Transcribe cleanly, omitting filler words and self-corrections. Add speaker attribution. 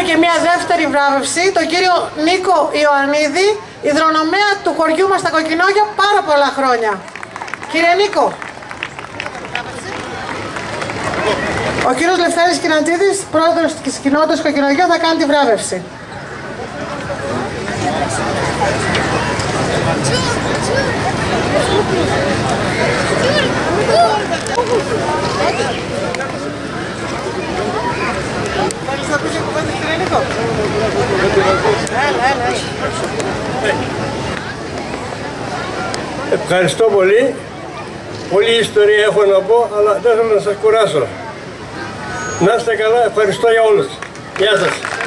Speaker 1: και μια δεύτερη βράβευση, τον κύριο Νίκο Ιωαννίδη, υδρονομέα του χωριού μας στα Κοκκινόγια πάρα πολλά χρόνια. Κύριε Νίκο. Ο κύριος Λευτέρης Κιναντίδης, πρόεδρος της κοινότητας Κοκκινογιών, θα κάνει τη βράβευση. Θέλεις να πεις και κουβέντες, κύριε Νίκο?
Speaker 2: Ευχαριστώ πολύ. Πολλή ιστορία έχω να πω, αλλά δεν θέλω να σας κουράσω. Να είστε καλά, ευχαριστώ για όλους. Γεια σας.